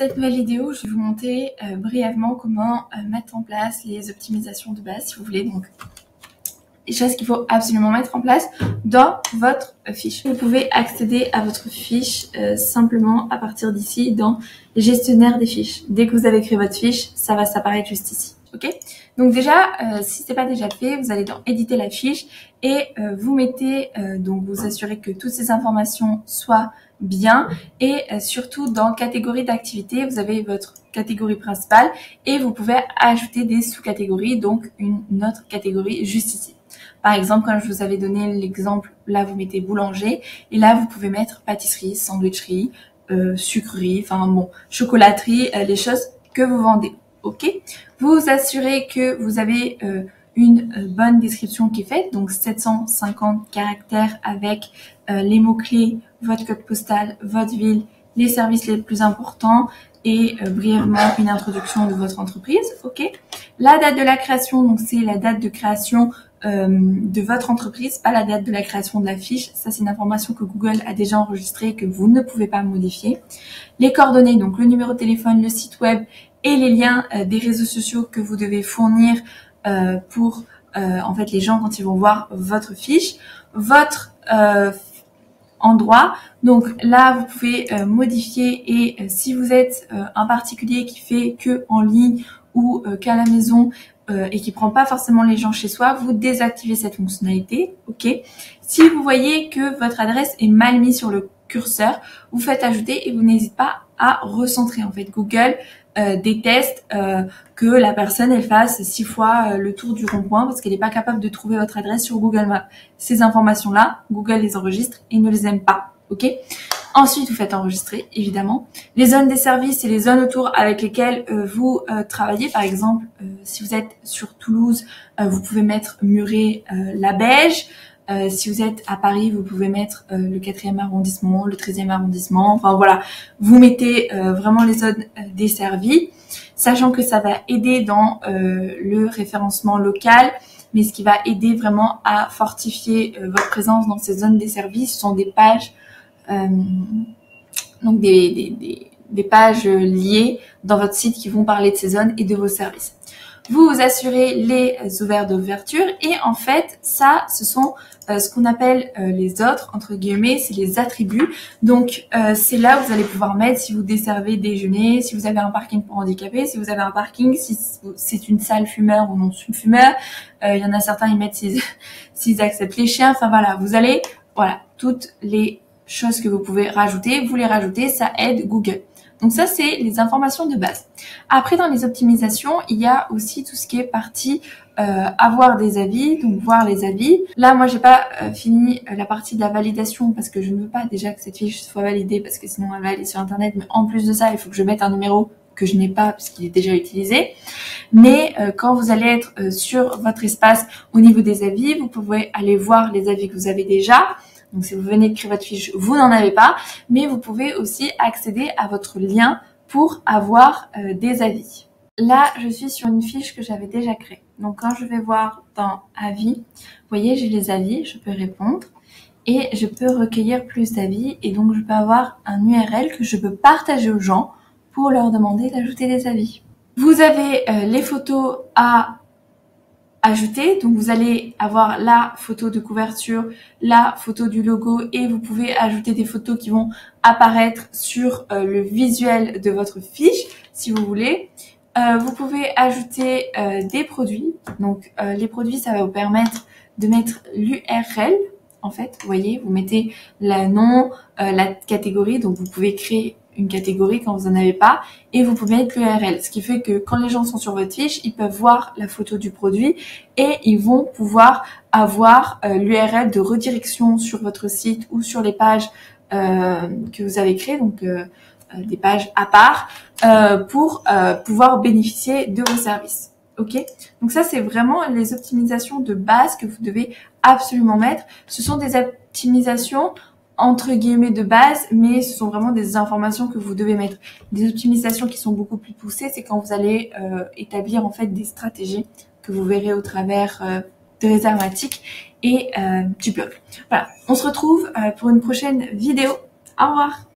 cette nouvelle vidéo, je vais vous montrer brièvement comment mettre en place les optimisations de base, si vous voulez. Donc, les choses qu'il faut absolument mettre en place dans votre fiche. Vous pouvez accéder à votre fiche simplement à partir d'ici dans gestionnaire des fiches. Dès que vous avez créé votre fiche, ça va s'apparaître juste ici. Ok? Donc déjà, si c'est pas déjà fait, vous allez dans éditer la fiche et vous mettez, donc vous assurez que toutes ces informations soient bien et surtout dans catégorie d'activité, vous avez votre catégorie principale et vous pouvez ajouter des sous-catégories, donc une autre catégorie juste ici. Par exemple, quand je vous avais donné l'exemple, là vous mettez boulanger et là vous pouvez mettre pâtisserie, sandwicherie, sucrerie, enfin bon, chocolaterie, les choses que vous vendez. Ok, vous vous assurez que vous avez une bonne description qui est faite, donc 750 caractères avec les mots-clés, votre code postal, votre ville, les services les plus importants et brièvement une introduction de votre entreprise. Ok, la date de la création, donc c'est la date de création de votre entreprise, pas la date de la création de la fiche. Ça, c'est une information que Google a déjà enregistrée et que vous ne pouvez pas modifier. Les coordonnées, donc le numéro de téléphone, le site web et les liens des réseaux sociaux que vous devez fournir pour en fait les gens quand ils vont voir votre fiche. Votre endroit, donc là vous pouvez modifier et si vous êtes un particulier qui fait que en ligne ou qu'à la maison et qui prend pas forcément les gens chez soi, vous désactivez cette fonctionnalité. Ok. Si vous voyez que votre adresse est mal mise sur le curseur, vous faites ajouter et vous n'hésitez pas à recentrer. En fait, Google déteste que la personne elle fasse 6 fois le tour du rond-point parce qu'elle n'est pas capable de trouver votre adresse sur Google Maps. Ces informations-là, Google les enregistre et ne les aime pas. Ok. Ensuite, vous faites enregistrer, évidemment. Les zones des services et les zones autour avec lesquelles vous travaillez. Par exemple, si vous êtes sur Toulouse, vous pouvez mettre Muret la Beige. Si vous êtes à Paris, vous pouvez mettre le 4e arrondissement, le 13e arrondissement. Enfin voilà, vous mettez vraiment les zones desservies, sachant que ça va aider dans le référencement local. Mais ce qui va aider vraiment à fortifier votre présence dans ces zones desservies, ce sont des pages donc des pages liées dans votre site qui vont parler de ces zones et de vos services. Vous vous assurez les horaires d'ouverture et en fait ça ce sont ce qu'on appelle les autres entre guillemets, c'est les attributs. Donc c'est là où vous allez pouvoir mettre si vous desservez déjeuner, si vous avez un parking pour handicapés, si vous avez un parking, si c'est une salle fumeur ou non fumeur. Il y en a certains ils mettent s'ils acceptent les chiens. Enfin voilà, vous allez toutes les choses que vous pouvez rajouter, vous les rajoutez, ça aide Google. Donc ça, c'est les informations de base. Après, dans les optimisations, il y a aussi tout ce qui est partie avoir des avis, donc voir les avis. Là, moi, j'ai pas fini la partie de la validation parce que je ne veux pas déjà que cette fiche soit validée parce que sinon elle va aller sur Internet. Mais en plus de ça, il faut que je mette un numéro que je n'ai pas puisqu'il est déjà utilisé. Mais quand vous allez être sur votre espace au niveau des avis, vous pouvez aller voir les avis que vous avez déjà. Donc, si vous venez de créer votre fiche, vous n'en avez pas, mais vous pouvez aussi accéder à votre lien pour avoir des avis. Là, je suis sur une fiche que j'avais déjà créée. Donc, quand je vais voir dans avis, vous voyez, j'ai les avis, je peux répondre et je peux recueillir plus d'avis et donc je peux avoir un URL que je peux partager aux gens pour leur demander d'ajouter des avis. Vous avez les photos à ajouter, donc vous allez avoir la photo de couverture, la photo du logo et vous pouvez ajouter des photos qui vont apparaître sur le visuel de votre fiche si vous voulez. Vous pouvez ajouter des produits, donc les produits ça va vous permettre de mettre l'URL en fait, vous voyez, vous mettez le nom, la catégorie, donc vous pouvez créer une catégorie quand vous en avez pas et vous pouvez mettre l'URL, ce qui fait que quand les gens sont sur votre fiche, ils peuvent voir la photo du produit et ils vont pouvoir avoir l'URL de redirection sur votre site ou sur les pages que vous avez créées, donc des pages à part pour pouvoir bénéficier de vos services. Ok, donc ça c'est vraiment les optimisations de base que vous devez absolument mettre. Ce sont des optimisations entre guillemets de base, mais ce sont vraiment des informations que vous devez mettre. Des optimisations qui sont beaucoup plus poussées, c'est quand vous allez établir en fait des stratégies que vous verrez au travers de Résermatic et du blog. Voilà, on se retrouve pour une prochaine vidéo. Au revoir.